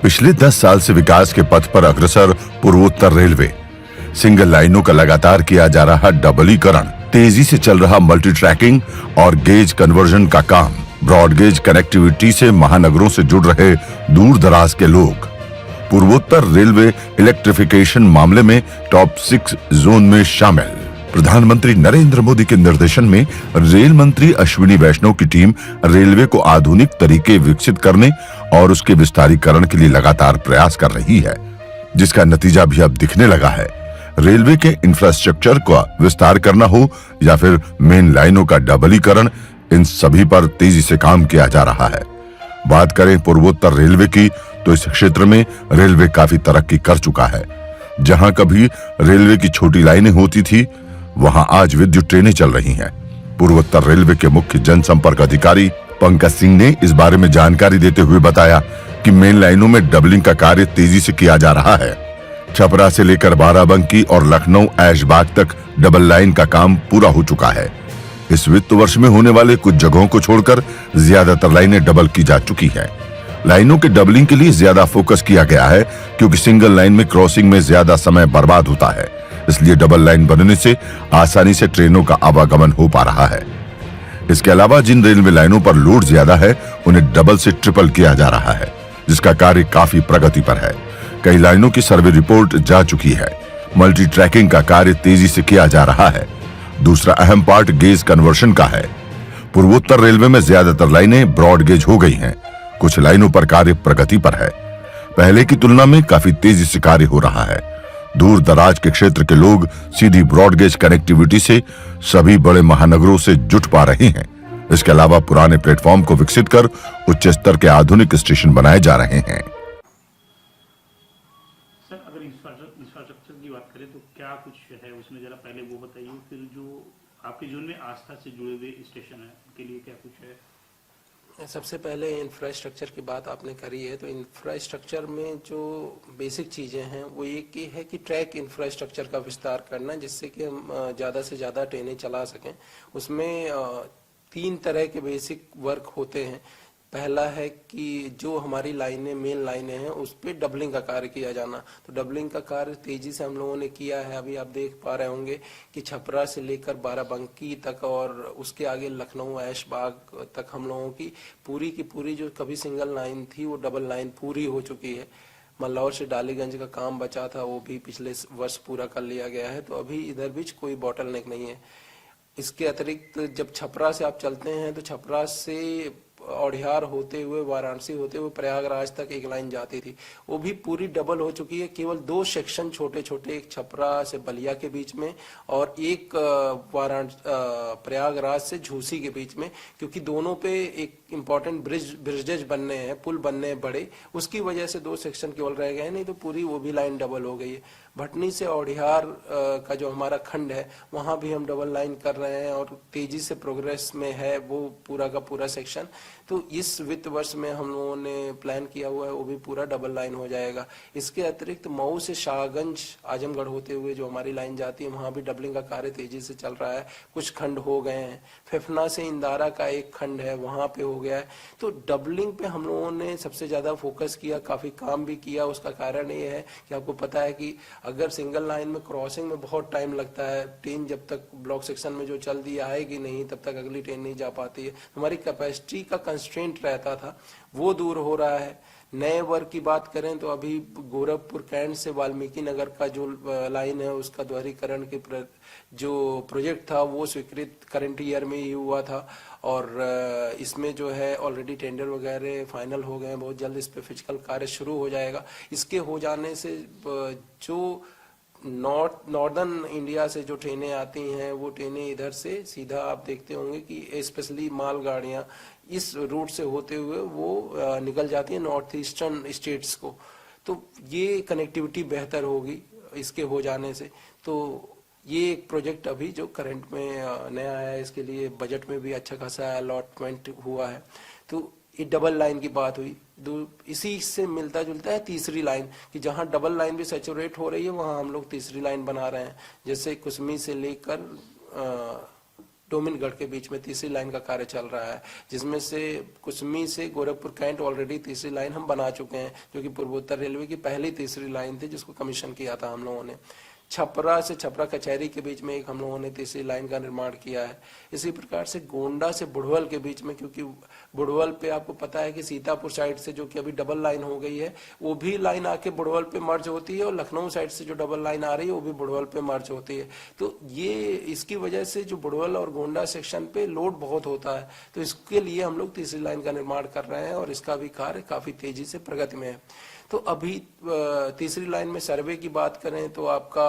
पिछले 10 साल से विकास के पथ पर अग्रसर पूर्वोत्तर रेलवे। सिंगल लाइनों का लगातार किया जा रहा डबलीकरण, तेजी से चल रहा मल्टी ट्रैकिंग और गेज कन्वर्जन का काम, ब्रॉड गेज कनेक्टिविटी से महानगरों से जुड़ रहे दूर दराज के लोग। पूर्वोत्तर रेलवे इलेक्ट्रिफिकेशन मामले में टॉप 6 जोन में शामिल। प्रधानमंत्री नरेंद्र मोदी के निर्देशन में रेल मंत्री अश्विनी वैष्णव की टीम रेलवे को आधुनिक तरीके विकसित करने और उसके विस्तारीकरण के लिए लगातार प्रयास कर रही है, जिसका नतीजा भी अब दिखने लगा है। रेलवे के इंफ्रास्ट्रक्चर का विस्तार करना हो या फिर मेन लाइनों का डबलीकरण, इन सभी पर तेजी से काम किया जा रहा है। बात करें पूर्वोत्तर रेलवे की, तो इस क्षेत्र में रेलवे काफी तरक्की कर चुका है। जहां कभी रेलवे की छोटी लाइनें होती थी, वहां आज विद्युत ट्रेनें चल रही हैं। पूर्वोत्तर रेलवे के मुख्य जनसंपर्क अधिकारी पंकज सिंह ने इस बारे में जानकारी देते हुए बताया कि मेन लाइनों में डबलिंग का कार्य तेजी से किया जा रहा है। छपरा से लेकर बाराबंकी और लखनऊ ऐशबाग तक डबल लाइन का काम पूरा हो चुका है। इस वित्त वर्ष में होने वाले कुछ जगहों को छोड़कर ज्यादातर लाइनें डबल की जा चुकी हैं। लाइनों के डबलिंग के लिए ज्यादा फोकस किया गया है, क्योंकि सिंगल लाइन में क्रॉसिंग में ज्यादा समय बर्बाद होता है। इसलिए डबल लाइन बनने से आसानी से ट्रेनों का आवागमन हो पा रहा है। इसके अलावा जिन रेलवे लाइनों पर लोड ज्यादा है, उन्हें डबल से ट्रिपल किया जा रहा है, जिसका कार्य काफी प्रगति पर है। कई लाइनों की सर्वे रिपोर्ट जा चुकी है। मल्टी ट्रैकिंग का कार्य तेजी से किया जा रहा है। दूसरा अहम पार्ट गेज कन्वर्शन का है। पूर्वोत्तर रेलवे में ज्यादातर लाइनें ब्रॉड गेज हो गई हैं। कुछ लाइनों पर कार्य प्रगति पर है। पहले की तुलना में काफी तेजी से कार्य हो रहा है। दूर दराज के क्षेत्र के लोग सीधी ब्रॉड गेज कनेक्टिविटी से सभी बड़े महानगरों से जुट पा रहे हैं। इसके अलावा पुराने प्लेटफॉर्म को विकसित कर उच्च स्तर के आधुनिक स्टेशन बनाए जा रहे हैं। सर, अगर इंफ्रास्ट्रक्चर की बात करें तो क्या कुछ है उसमें, जरा पहले वो बताइए। फिर जो आपके जोन में आस्था से जुड़े हुए स्टेशन है, उनके लिए क्या कुछ है? सबसे पहले इंफ्रास्ट्रक्चर की बात आपने करी है, तो इंफ्रास्ट्रक्चर में जो बेसिक चीज़ें हैं वो एक ही है कि ट्रैक इंफ्रास्ट्रक्चर का विस्तार करना, जिससे कि हम ज़्यादा से ज़्यादा ट्रेनें चला सकें। उसमें 3 तरह के बेसिक वर्क होते हैं। पहला है कि जो हमारी लाइनें मेन लाइनें हैं उस पर डबलिंग का कार्य किया जाना। तो डबलिंग का कार्य तेजी से हम लोगों ने किया है। अभी आप देख पा रहे होंगे कि छपरा से लेकर बाराबंकी तक और उसके आगे लखनऊ ऐशबाग तक हम लोगों की पूरी जो कभी सिंगल लाइन थी वो डबल लाइन पूरी हो चुकी है। मल्लौर से डालीगंज का काम बचा था, वो भी पिछले वर्ष पूरा कर लिया गया है। तो अभी इधर भी कोई बॉटलनेक नहीं है। इसके अतिरिक्त जब छपरा से आप चलते हैं तो छपरा से औडिहार होते हुए वाराणसी होते हुए प्रयागराज तक एक लाइन जाती थी, वो भी पूरी डबल हो चुकी है। केवल 2 सेक्शन छोटे छोटे, एक छपरा से बलिया के बीच में और एक प्रयागराज से झूसी के बीच में, क्योंकि दोनों पे एक इम्पोर्टेंट ब्रिजेज बनने हैं, पुल बनने हैं बड़े, उसकी वजह से 2 सेक्शन केवल रह गए हैं, नहीं तो पूरी वो भी लाइन डबल हो गई है। भटनी से औडिहार का जो हमारा खंड है वहां भी हम डबल लाइन कर रहे हैं और तेजी से प्रोग्रेस में है वो पूरा का पूरा सेक्शन। तो इस वित्त वर्ष में हम लोगों ने प्लान किया हुआ है, वो भी पूरा डबल लाइन हो जाएगा। इसके अतिरिक्त मऊ से शाहगंज आजमगढ़ होते हुए जो हमारी लाइन जाती है, वहां भी डबलिंग का कार्य तेजी से चल रहा है। कुछ खंड हो गए हैं। फेफना से इंदारा का एक खंड है, वहां पे हो गया है। तो डबलिंग पे हम लोगों ने सबसे ज्यादा फोकस किया, काफी काम भी किया। उसका कारण ये है कि आपको पता है कि अगर सिंगल लाइन में क्रॉसिंग में बहुत टाइम लगता है, ट्रेन जब तक ब्लॉक सेक्शन में जो चल दी आएगी नहीं, तब तक अगली ट्रेन नहीं जा पाती है। हमारी कैपेसिटी का कंस्ट्रेंट रहता था, वो दूर हो रहा है। नए वर्क की बात करें तो अभी गोरखपुर कैंट से वाल्मीकि नगर का जो लाइन है उसका दोहरीकरण के जो प्रोजेक्ट था वो स्वीकृत करंट ईयर में ही हुआ था और इसमें जो है ऑलरेडी टेंडर वगैरह फाइनल हो गए हैं। बहुत जल्द इस पे फिजिकल कार्य शुरू हो जाएगा। इसके हो जाने से जो नॉर्दर्न इंडिया से जो ट्रेनें आती हैं वो ट्रेनें इधर से सीधा आप देखते होंगे कि स्पेशली मालगाड़ियां इस रूट से होते हुए वो निकल जाती हैं नॉर्थ ईस्टर्न स्टेट्स को। तो ये कनेक्टिविटी बेहतर होगी इसके हो जाने से। तो ये एक प्रोजेक्ट अभी जो करंट में नया है, इसके लिए बजट में भी अच्छा खासा अलॉटमेंट हुआ है। तो ये डबल लाइन की बात हुई। इसी से मिलता जुलता है तीसरी लाइन, कि जहां डबल लाइन भी सैचुरेट हो रही है वहां हम लोग तीसरी लाइन बना रहे हैं। जैसे कुसमी से लेकर डोमिनगढ़ के बीच में तीसरी लाइन का कार्य चल रहा है, जिसमें से कुसमी से गोरखपुर कैंट ऑलरेडी तीसरी लाइन हम बना चुके हैं, जो कि पूर्वोत्तर रेलवे की पहली तीसरी लाइन थी जिसको कमीशन किया था हम लोगों ने। छपरा से छपरा कचहरी के बीच में एक हम लोगों ने तीसरी लाइन का निर्माण किया है। इसी प्रकार से गोंडा से बुढ़वल के बीच में, क्योंकि बुढ़वल पे आपको पता है कि सीतापुर साइड से जो कि अभी डबल लाइन हो गई है, वो भी लाइन आके बुढ़वल पे मर्ज होती है, और लखनऊ साइड से जो डबल लाइन आ रही है वो भी बुढ़वल पे मर्ज होती है। तो ये इसकी वजह से जो बुढ़वल और गोंडा सेक्शन पे लोड बहुत होता है, तो इसके लिए हम लोग तीसरी लाइन का निर्माण कर रहे हैं और इसका भी कार्य काफी तेजी से प्रगति में है। तो अभी तीसरी लाइन में सर्वे की बात करें तो आपका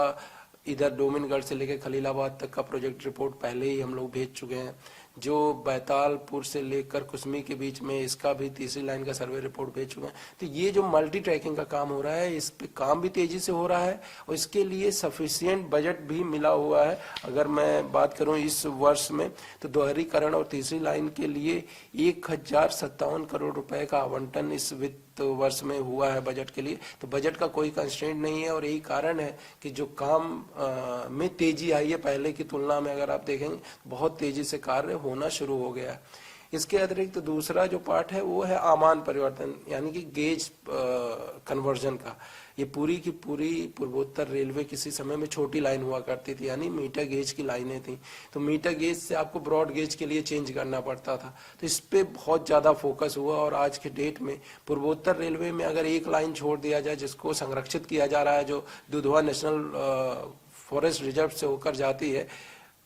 इधर डोमिनगढ़ से लेकर खलीलाबाद तक का प्रोजेक्ट रिपोर्ट पहले ही हम लोग भेज चुके हैं। जो बैतालपुर से लेकर कुसमी के बीच में, इसका भी तीसरी लाइन का सर्वे रिपोर्ट भेज चुके हैं। तो ये जो मल्टी ट्रैकिंग का काम हो रहा है, इस पे काम भी तेजी से हो रहा है और इसके लिए सफिशिएंट बजट भी मिला हुआ है। अगर मैं बात करूं इस वर्ष में, तो दोहरीकरण और तीसरी लाइन के लिए 1057 करोड़ रुपए का आवंटन इस वित्त वर्ष में हुआ है बजट के लिए। तो बजट का कोई कंस्ट्रेंट नहीं है और यही कारण है कि जो काम में तेजी आई है पहले की तुलना में, अगर आप देखेंगे बहुत तेजी से कार्य होना शुरू हो गया है। इसके अतिरिक्त तो दूसरा जो पार्ट है वो है आमान परिवर्तन, यानी कि गेज कन्वर्जन का। ये पूरी की पूरी पूर्वोत्तर रेलवे किसी समय में छोटी लाइन हुआ करती थी, यानी मीटर गेज की लाइनें थी, तो मीटर गेज से आपको ब्रॉड गेज के लिए चेंज करना पड़ता था। तो इस पे बहुत ज्यादा फोकस हुआ और आज के डेट में पूर्वोत्तर रेलवे में अगर एक लाइन छोड़ दिया जाए जिसको संरक्षित किया जा रहा है, जो दुधवा नेशनल फॉरेस्ट रिजर्व से होकर जाती है,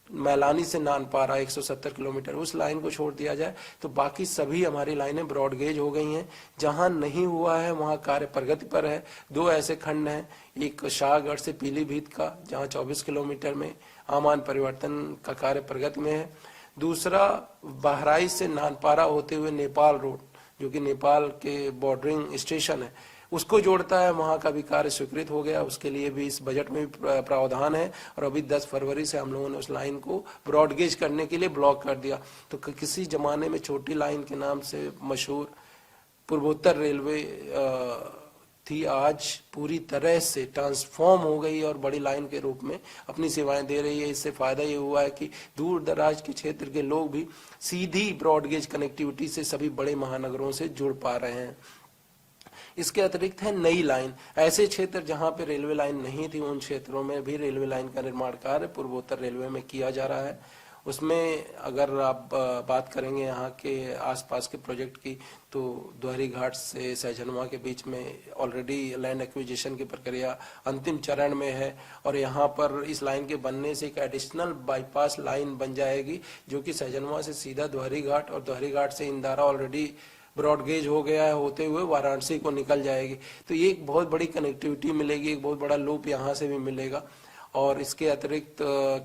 मैलानी से नानपारा 170 किलोमीटर, उस लाइन को छोड़ दिया जाए तो बाकी सभी हमारी लाइनें ब्रॉड गेज हो गई हैं। जहां नहीं हुआ है वहां कार्य प्रगति पर है। दो ऐसे खंड हैं, एक शाहगढ़ से पीलीभीत का, जहां 24 किलोमीटर में आमान परिवर्तन का कार्य प्रगति में है। दूसरा बहराइच से नानपारा होते हुए नेपाल रोड, जो कि नेपाल के बॉर्डरिंग स्टेशन है, उसको जोड़ता है, वहां का भी कार्य स्वीकृत हो गया। उसके लिए भी इस बजट में प्रावधान है और अभी 10 फरवरी से हम लोगों ने उस लाइन को ब्रॉडगेज करने के लिए ब्लॉक कर दिया। तो किसी जमाने में छोटी लाइन के नाम से मशहूर पूर्वोत्तर रेलवे थी, आज पूरी तरह से ट्रांसफॉर्म हो गई और बड़ी लाइन के रूप में अपनी सेवाएं दे रही है। इससे फायदा ये हुआ है कि दूर दराज के क्षेत्र के लोग भी सीधी ब्रॉडगेज कनेक्टिविटी से सभी बड़े महानगरों से जुड़ पा रहे हैं। इसके अतिरिक्त है नई लाइन। ऐसे क्षेत्र जहां पे रेलवे लाइन नहीं थी, उन क्षेत्रों में भी रेलवे लाइन का निर्माण कार्य पूर्वोत्तर रेलवे में किया जा रहा है। उसमें अगर आप बात करेंगे यहाँ के आसपास के प्रोजेक्ट की, तो दोहरी घाट से सहजनवा के बीच में ऑलरेडी लैंड एक्विजिशन की प्रक्रिया अंतिम चरण में है और यहाँ पर इस लाइन के बनने से एक एडिशनल बाईपास लाइन बन जाएगी, जो कि सहजनवा से सीधा दोहरी घाट और दोहरी घाट से इंदारा ऑलरेडी ब्रॉडगेज हो गया है, होते हुए वाराणसी को निकल जाएगी। तो ये एक बहुत बड़ी कनेक्टिविटी मिलेगी, एक बहुत बड़ा लूप यहाँ से भी मिलेगा। और इसके अतिरिक्त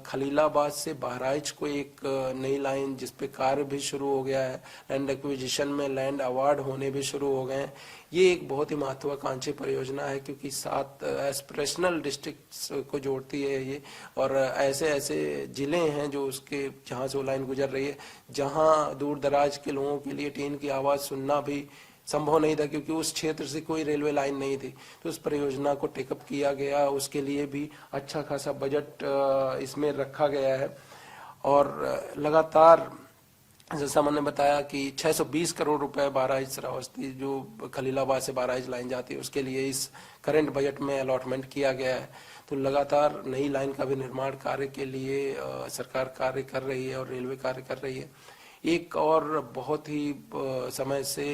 खलीलाबाद से बहराइच को एक नई लाइन जिस पे कार्य भी शुरू हो गया है, लैंड एक्विजिशन में लैंड अवार्ड होने भी शुरू हो गए हैं। ये एक बहुत ही महत्वाकांक्षी परियोजना है, क्योंकि 7 एस्पिरेशनल डिस्ट्रिक्ट्स को जोड़ती है ये, और ऐसे ऐसे जिले हैं जो उसके जहाँ से वो लाइन गुजर रही है, जहाँ दूर दराज के लोगों के लिए ट्रेन की आवाज़ सुनना भी संभव नहीं था, क्योंकि उस क्षेत्र से कोई रेलवे लाइन नहीं थी। तो उस परियोजना को टेकअप किया गया, उसके लिए भी अच्छा खासा बजट इसमें रखा गया है। और लगातार जैसा मैंने बताया कि 620 करोड़ रुपए बहराइच श्रावस्ती जो खलीलाबाद से बहराइच लाइन जाती है, उसके लिए इस करंट बजट में अलॉटमेंट किया गया है। तो लगातार नई लाइन का भी निर्माण कार्य के लिए सरकार कार्य कर रही है और रेलवे कार्य कर रही है। एक और बहुत ही समय से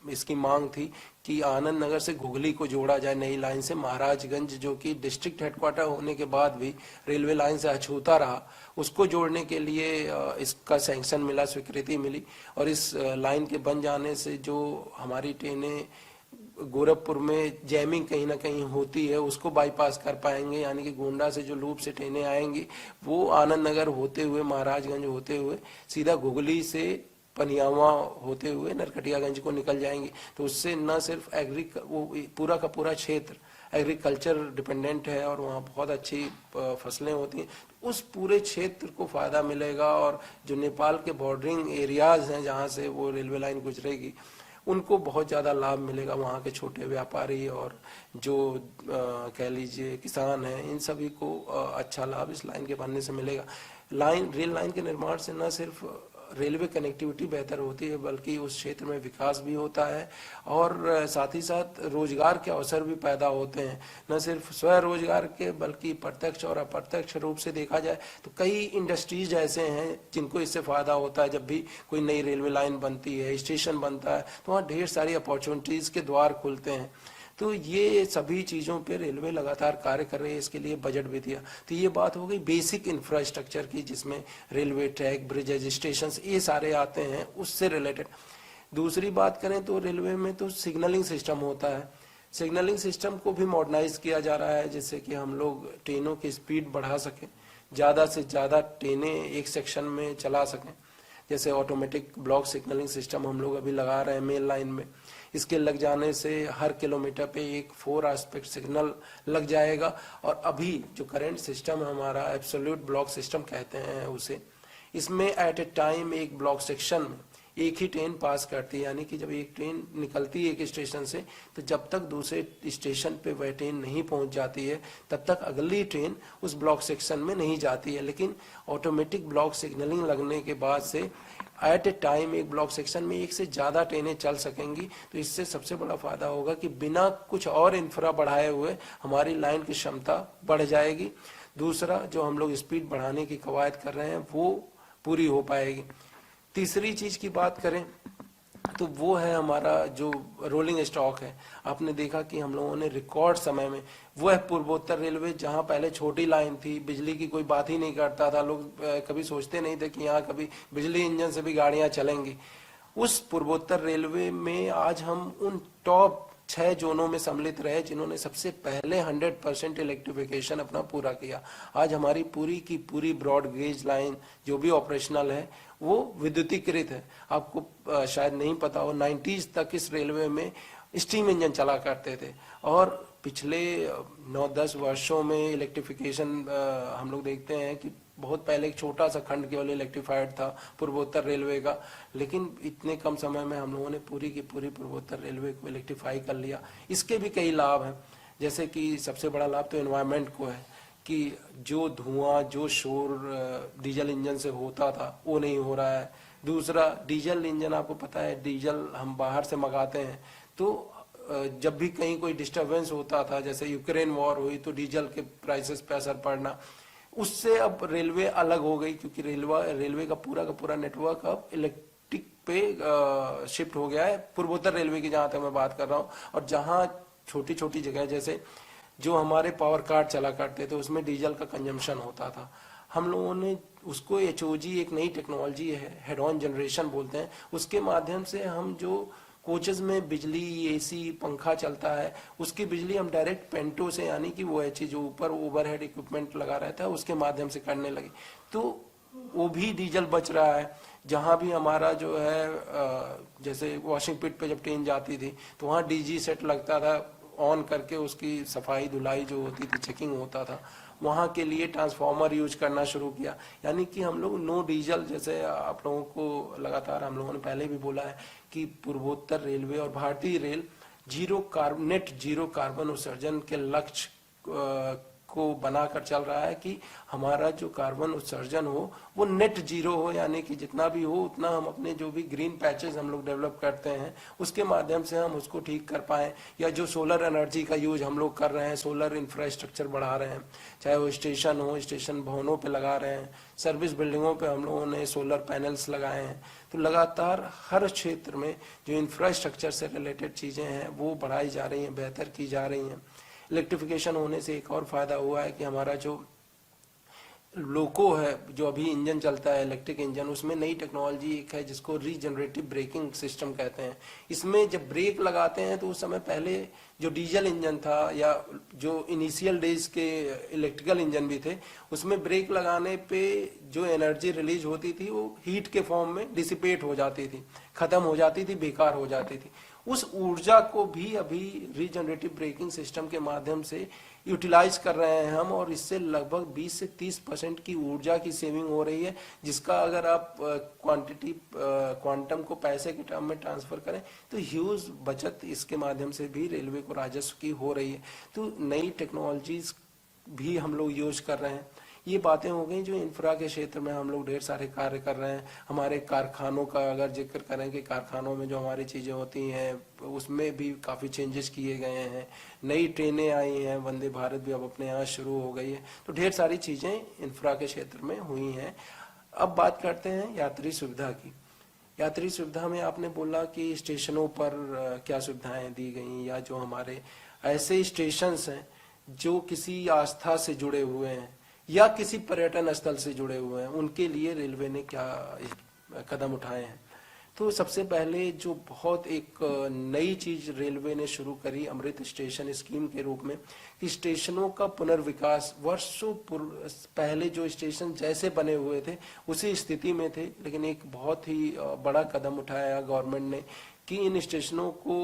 इसकी मांग थी कि आनंद नगर से घुगली को जोड़ा जाए नई लाइन से। महाराजगंज जो कि डिस्ट्रिक्ट हेडक्वार्टर होने के बाद भी रेलवे लाइन से अछूता रहा, उसको जोड़ने के लिए इसका सैंक्शन मिला, स्वीकृति मिली। और इस लाइन के बन जाने से जो हमारी ट्रेनें गोरखपुर में जैमिंग कहीं ना कहीं होती है, उसको बाईपास कर पाएंगे, यानी कि गोंडा से जो लूप से ट्रेनें आएंगी वो आनंद नगर होते हुए, महाराजगंज होते हुए सीधा घुगली से पनियावा होते हुए नरकटियागंज को निकल जाएंगी। तो उससे न सिर्फ वो पूरा का पूरा क्षेत्र एग्रीकल्चर डिपेंडेंट है और वहाँ बहुत अच्छी फसलें होती हैं, तो उस पूरे क्षेत्र को फायदा मिलेगा। और जो नेपाल के बॉर्डरिंग एरियाज हैं जहाँ से वो रेलवे लाइन गुजरेगी, उनको बहुत ज़्यादा लाभ मिलेगा। वहाँ के छोटे व्यापारी और जो कह लीजिए किसान हैं, इन सभी को अच्छा लाभ इस लाइन के बनने से मिलेगा। रेल लाइन के निर्माण से न सिर्फ रेलवे कनेक्टिविटी बेहतर होती है बल्कि उस क्षेत्र में विकास भी होता है और साथ ही साथ रोजगार के अवसर भी पैदा होते हैं। न सिर्फ स्वरोजगार के बल्कि प्रत्यक्ष और अप्रत्यक्ष रूप से देखा जाए तो कई इंडस्ट्रीज ऐसे हैं जिनको इससे फायदा होता है। जब भी कोई नई रेलवे लाइन बनती है, स्टेशन बनता है, तो वहाँ ढेर सारी अपॉर्चुनिटीज के द्वार खुलते हैं। तो ये सभी चीज़ों पे रेलवे लगातार कार्य कर रही है, इसके लिए बजट भी दिया। तो ये बात हो गई बेसिक इंफ्रास्ट्रक्चर की, जिसमें रेलवे ट्रैक, ब्रिजेज, स्टेशन ये सारे आते हैं, उससे रिलेटेड। दूसरी बात करें तो रेलवे में तो सिग्नलिंग सिस्टम होता है। सिग्नलिंग सिस्टम को भी मॉडर्नाइज किया जा रहा है जिससे कि हम लोग ट्रेनों की स्पीड बढ़ा सकें, ज़्यादा से ज़्यादा ट्रेनें एक सेक्शन में चला सकें। जैसे ऑटोमेटिक ब्लॉक सिग्नलिंग सिस्टम हम लोग अभी लगा रहे हैं मेन लाइन में। इसके लग जाने से हर किलोमीटर पे एक 4 एस्पेक्ट सिग्नल लग जाएगा। और अभी जो करंट सिस्टम है हमारा, एब्सोल्यूट ब्लॉक सिस्टम कहते हैं उसे, इसमें एट ए टाइम एक ब्लॉक सेक्शन में एक ही ट्रेन पास करती है। यानी कि जब एक ट्रेन निकलती है एक स्टेशन से, तो जब तक दूसरे स्टेशन पे वह ट्रेन नहीं पहुंच जाती है तब तक अगली ट्रेन उस ब्लॉक सेक्शन में नहीं जाती है। लेकिन ऑटोमेटिक ब्लॉक सिग्नलिंग लगने के बाद से एट ए टाइम एक ब्लॉक सेक्शन में एक से ज़्यादा ट्रेनें चल सकेंगी। तो इससे सबसे बड़ा फायदा होगा कि बिना कुछ और इंफ्रा बढ़ाए हुए हमारी लाइन की क्षमता बढ़ जाएगी। दूसरा, जो हम लोग स्पीड बढ़ाने की कवायद कर रहे हैं वो पूरी हो पाएगी। तीसरी चीज की बात करें तो वो है हमारा जो रोलिंग स्टॉक है। आपने देखा कि हम लोगों ने रिकॉर्ड समय में, वो है पूर्वोत्तर रेलवे, जहां पहले छोटी लाइन थी, बिजली की कोई बात ही नहीं करता था, लोग कभी सोचते नहीं थे कि यहाँ कभी बिजली इंजन से भी गाड़ियां चलेंगी। उस पूर्वोत्तर रेलवे में आज हम उन टॉप 6 जोनों में सम्मिलित रहे जिन्होंने सबसे पहले 100% इलेक्ट्रिफिकेशन अपना पूरा किया। आज हमारी पूरी की पूरी ब्रॉड गेज लाइन जो भी ऑपरेशनल है वो विद्युतीकृत है। आपको शायद नहीं पता हो, 90s तक इस रेलवे में स्टीम इंजन चला करते थे और पिछले 9-10 वर्षों में इलेक्ट्रिफिकेशन हम लोग देखते हैं कि बहुत पहले एक छोटा सा खंड केवल इलेक्ट्रीफाइड था पूर्वोत्तर रेलवे का, लेकिन इतने कम समय में हम लोगों ने पूरी की पूरी पूर्वोत्तर रेलवे को इलेक्ट्रीफाई कर लिया। इसके भी कई लाभ हैं, जैसे कि सबसे बड़ा लाभ तो एनवायरनमेंट को है कि जो धुआं, जो शोर डीजल इंजन से होता था वो नहीं हो रहा है। दूसरा, डीजल इंजन, आपको पता है डीजल हम बाहर से मंगाते हैं, तो जब भी कहीं कोई डिस्टरबेंस होता था, जैसे यूक्रेन वॉर हुई तो डीजल के प्राइसेस पे असर पड़ना, उससे अब रेलवे अलग हो गई क्योंकि रेलवे का पूरा नेटवर्क अब इलेक्ट्रिक पे शिफ्ट हो गया है। पूर्वोत्तर रेलवे की जहां तक मैं बात कर रहा हूँ, और जहां छोटी छोटी जगह जैसे जो हमारे पावर कार्ड चला करते थे उसमें डीजल का कंजम्पशन होता था, हम लोगों ने उसको HOG, एक नई टेक्नोलॉजी है, हेड ऑन जनरेशन बोलते हैं, उसके माध्यम से हम जो कोचेस में बिजली, AC, पंखा चलता है उसकी बिजली हम डायरेक्ट पेंटो से, यानी कि वो ऐसी जो ऊपर ओवरहेड इक्विपमेंट लगा रहता है उसके माध्यम से करने लगे, तो वो भी डीजल बच रहा है। जहां भी हमारा जो है जैसे वॉशिंग पिट पे जब ट्रेन जाती थी तो वहां DG सेट लगता था, ऑन करके उसकी सफाई धुलाई जो होती थी, चेकिंग होता था, वहां के लिए ट्रांसफार्मर यूज करना शुरू किया। यानी कि हम लोग नो डीजल, जैसे आप लोगों को लगातार हम लोगों ने पहले भी बोला है कि पूर्वोत्तर रेलवे और भारतीय रेल नेट जीरो कार्बन उत्सर्जन के लक्ष्य को बनाकर चल रहा है कि हमारा जो कार्बन उत्सर्जन हो वो नेट जीरो हो, यानी कि जितना भी हो उतना हम अपने जो भी ग्रीन पैचेस हम लोग डेवलप करते हैं उसके माध्यम से हम उसको ठीक कर पाएं, या जो सोलर एनर्जी का यूज हम लोग कर रहे हैं, सोलर इंफ्रास्ट्रक्चर बढ़ा रहे हैं, चाहे वो स्टेशन हो, स्टेशन भवनों पे लगा रहे हैं, सर्विस बिल्डिंगों पे हम लोगों ने सोलर पैनल्स लगाए हैं। तो लगातार हर क्षेत्र में जो इंफ्रास्ट्रक्चर से रिलेटेड चीजें हैं वो बढ़ाई जा रही हैं, बेहतर की जा रही हैं। इलेक्ट्रिफिकेशन होने से एक और फायदा हुआ है कि हमारा जो लोको है, जो अभी इंजन चलता है इलेक्ट्रिक इंजन, उसमें नई टेक्नोलॉजी एक है जिसको रीजनरेटिव ब्रेकिंग सिस्टम कहते हैं। इसमें जब ब्रेक लगाते हैं तो उस समय पहले जो डीजल इंजन था या जो इनिशियल डेज के इलेक्ट्रिकल इंजन भी थे, उसमें ब्रेक लगाने पे जो एनर्जी रिलीज होती थी वो हीट के फॉर्म में डिसिपेट हो जाती थी, खत्म हो जाती थी, बेकार हो जाती थी। उस ऊर्जा को भी अभी रीजनरेटिव ब्रेकिंग सिस्टम के माध्यम से यूटिलाइज कर रहे हैं हम, और इससे लगभग 20 से 30% की ऊर्जा की सेविंग हो रही है, जिसका अगर आप क्वांटम को पैसे के टर्म में ट्रांसफर करें तो ह्यूज बचत इसके माध्यम से भी रेलवे को राजस्व की हो रही है। तो नई टेक्नोलॉजीज भी हम लोग यूज कर रहे हैं। ये बातें हो गई जो इंफ्रा के क्षेत्र में हम लोग ढेर सारे कार्य कर रहे हैं। हमारे कारखानों का अगर जिक्र करें कि कारखानों में जो हमारी चीज़ें होती हैं उसमें भी काफ़ी चेंजेस किए गए हैं। नई ट्रेनें आई हैं, वंदे भारत भी अब अपने यहाँ शुरू हो गई है। तो ढेर सारी चीज़ें इंफ्रा के क्षेत्र में हुई हैं। अब बात करते हैं यात्री सुविधा की। यात्री सुविधा में आपने बोला कि स्टेशनों पर क्या सुविधाएं दी गई, या जो हमारे ऐसे स्टेशंस हैं जो किसी आस्था से जुड़े हुए हैं या किसी पर्यटन स्थल से जुड़े हुए हैं, उनके लिए रेलवे ने क्या कदम उठाए हैं। तो सबसे पहले जो बहुत एक नई चीज रेलवे ने शुरू करी अमृत स्टेशन स्कीम के रूप में, कि स्टेशनों का पुनर्विकास। वर्षों पहले जो स्टेशन जैसे बने हुए थे उसी स्थिति में थे, लेकिन एक बहुत ही बड़ा कदम उठाया गवर्नमेंट ने कि इन स्टेशनों को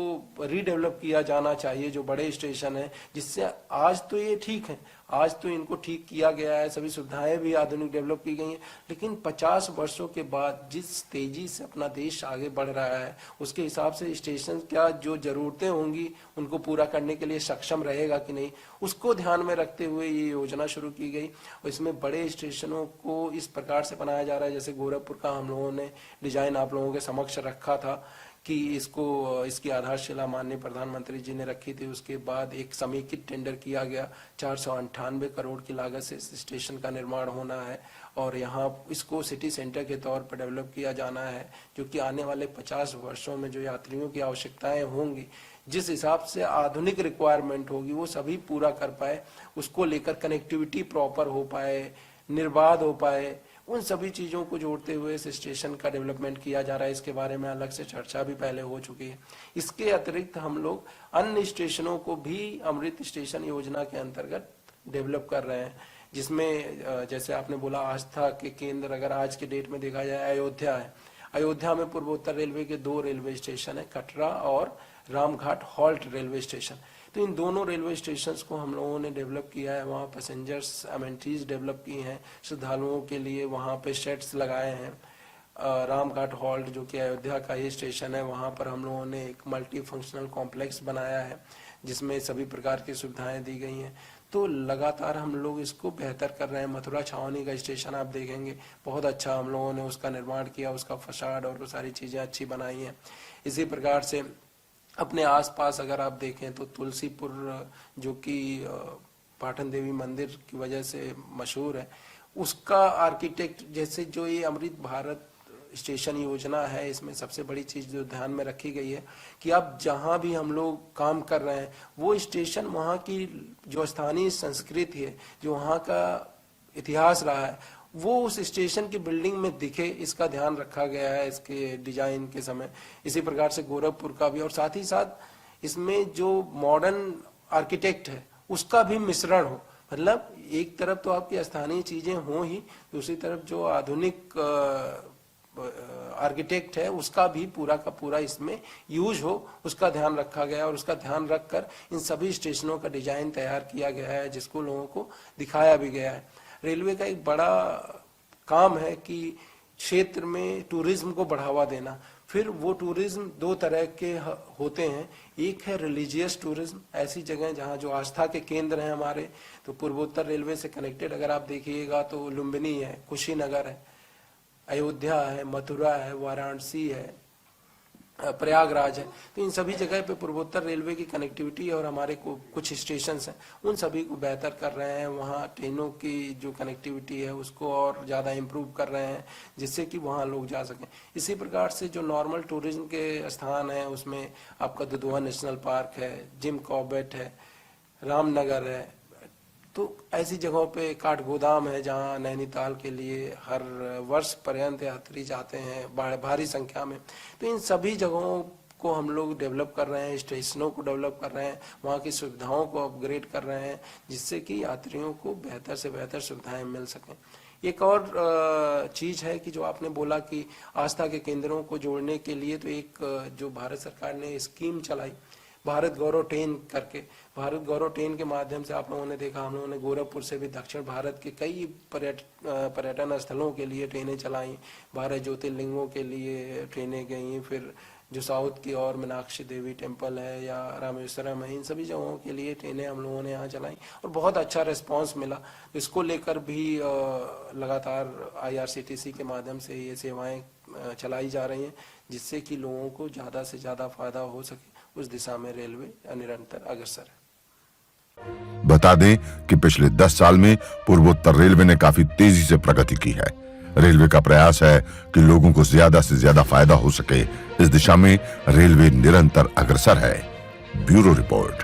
रीडेवलप किया जाना चाहिए, जो बड़े स्टेशन हैं, जिससे आज तो ये ठीक है, आज तो इनको ठीक किया गया है, सभी सुविधाएं भी आधुनिक डेवलप की गई हैं, लेकिन 50 वर्षों के बाद जिस तेजी से अपना देश आगे बढ़ रहा है उसके हिसाब से स्टेशन क्या जो जरूरतें होंगी उनको पूरा करने के लिए सक्षम रहेगा कि नहीं, उसको ध्यान में रखते हुए ये योजना शुरू की गई। और इसमें बड़े स्टेशनों को इस प्रकार से बनाया जा रहा है, जैसे गोरखपुर का हम लोगों ने डिजाइन आप लोगों के समक्ष रखा था कि इसकी आधारशिला माननीय प्रधानमंत्री जी ने रखी थी। उसके बाद एक समेकित टेंडर किया गया, 498 करोड़ की लागत से इस स्टेशन का निर्माण होना है और यहाँ इसको सिटी सेंटर के तौर पर डेवलप किया जाना है, जो कि आने वाले 50 वर्षों में जो यात्रियों की आवश्यकताएं होंगी, जिस हिसाब से आधुनिक रिक्वायरमेंट होगी, वो सभी पूरा कर पाए, उसको लेकर कनेक्टिविटी प्रॉपर हो पाए, निर्बाध हो पाए, उन सभी चीजों को जोड़ते हुए इस स्टेशन का डेवलपमेंट किया जा रहा है। इसके बारे में अलग से चर्चा भी पहले हो चुकी है। इसके अतिरिक्त हम लोग अन्य स्टेशनों को भी अमृत स्टेशन योजना के अंतर्गत डेवलप कर रहे हैं, जिसमें जैसे आपने बोला आस्था के केंद्र अगर आज के डेट में देखा जाए अयोध्या है। अयोध्या में पूर्वोत्तर रेलवे के 2 रेलवे स्टेशन है, कटरा और रामघाट हॉल्ट रेलवे स्टेशन। तो इन दोनों रेलवे स्टेशंस को हम लोगों ने डेवलप किया है। वहाँ पैसेंजर्स अमेनिटीज डेवलप की हैं, श्रद्धालुओं के लिए वहाँ पे शेड्स लगाए हैं। रामघाट हॉल्ट जो कि अयोध्या का ही स्टेशन है, वहाँ पर हम लोगों ने एक मल्टी फंक्शनल कॉम्प्लेक्स बनाया है जिसमें सभी प्रकार की सुविधाएं दी गई हैं। तो लगातार हम लोग इसको बेहतर कर रहे हैं। मथुरा छावनी का स्टेशन आप देखेंगे, बहुत अच्छा हम लोगों ने उसका निर्माण किया, उसका फसाड और वो सारी चीजें अच्छी बनाई हैं। इसी प्रकार से अपने आसपास अगर आप देखें तो तुलसीपुर जो कि पाटन देवी मंदिर की वजह से मशहूर है, उसका आर्किटेक्ट जैसे जो ये अमृत भारत स्टेशन योजना है, इसमें सबसे बड़ी चीज जो ध्यान में रखी गई है कि अब जहां भी हम लोग काम कर रहे हैं वो स्टेशन वहां की जो स्थानीय संस्कृति है, जो वहां का इतिहास रहा है, वो उस स्टेशन की बिल्डिंग में दिखे, इसका ध्यान रखा गया है इसके डिजाइन के समय। इसी प्रकार से गोरखपुर का भी, और साथ ही साथ इसमें जो मॉडर्न आर्किटेक्ट है उसका भी मिश्रण हो। मतलब एक तरफ तो आपकी स्थानीय चीजें हो ही, दूसरी तरफ जो आधुनिक आर्किटेक्ट है उसका भी पूरा का पूरा इसमें यूज हो, उसका ध्यान रखा गया और उसका ध्यान रखकर इन सभी स्टेशनों का डिजाइन तैयार किया गया है, जिसको लोगों को दिखाया भी गया है। रेलवे का एक बड़ा काम है कि क्षेत्र में टूरिज्म को बढ़ावा देना। फिर वो टूरिज्म 2 तरह के होते हैं, एक है रिलीजियस टूरिज्म, ऐसी जगह जहाँ जो आस्था के केंद्र हैं हमारे। तो पूर्वोत्तर रेलवे से कनेक्टेड अगर आप देखिएगा तो लुम्बिनी है, कुशीनगर है, अयोध्या है, मथुरा है, वाराणसी है, प्रयागराज है। तो इन सभी जगह पे पूर्वोत्तर रेलवे की कनेक्टिविटी और हमारे कुछ स्टेशन हैं उन सभी को बेहतर कर रहे हैं। वहाँ ट्रेनों की जो कनेक्टिविटी है उसको और ज़्यादा इम्प्रूव कर रहे हैं, जिससे कि वहाँ लोग जा सकें। इसी प्रकार से जो नॉर्मल टूरिज्म के स्थान है उसमें आपका दुधवा नेशनल पार्क है, जिम कॉर्बेट है, रामनगर है। तो ऐसी जगहों पे काठगोदाम है जहाँ नैनीताल के लिए हर वर्ष पर्यंत यात्री जाते हैं भारी संख्या में। तो इन सभी जगहों को हम लोग डेवलप कर रहे हैं, स्टेशनों को डेवलप कर रहे हैं, वहाँ की सुविधाओं को अपग्रेड कर रहे हैं, जिससे कि यात्रियों को बेहतर से बेहतर सुविधाएं मिल सकें। एक और चीज है कि जो आपने बोला कि आस्था के केंद्रों को जोड़ने के लिए, तो एक जो भारत सरकार ने स्कीम चलाई भारत गौरव ट्रेन करके, भारत गौरव ट्रेन के माध्यम से आप लोगों ने देखा हम लोगों ने गोरखपुर से भी दक्षिण भारत के कई पर्यटन स्थलों के लिए ट्रेनें चलाई, 12 ज्योतिर्लिंगों के लिए ट्रेनें गई, फिर जो साउथ की और मीनाक्षी देवी टेम्पल है या रामेश्वरम है, इन सभी जगहों के लिए ट्रेनें हम लोगों ने यहाँ चलाई और बहुत अच्छा रिस्पांस मिला। इसको लेकर भी लगातार IRCTC के माध्यम से ये सेवाएं चलाई जा रही हैं, जिससे कि लोगों को ज़्यादा से ज़्यादा फायदा हो सके, उस दिशा में रेलवे निरंतर अग्रसर है। बता दें कि पिछले 10 साल में पूर्वोत्तर रेलवे ने काफी तेजी से प्रगति की है। रेलवे का प्रयास है कि लोगों को ज्यादा से ज्यादा फायदा हो सके। इस दिशा में रेलवे निरंतर अग्रसर है। Bureau report.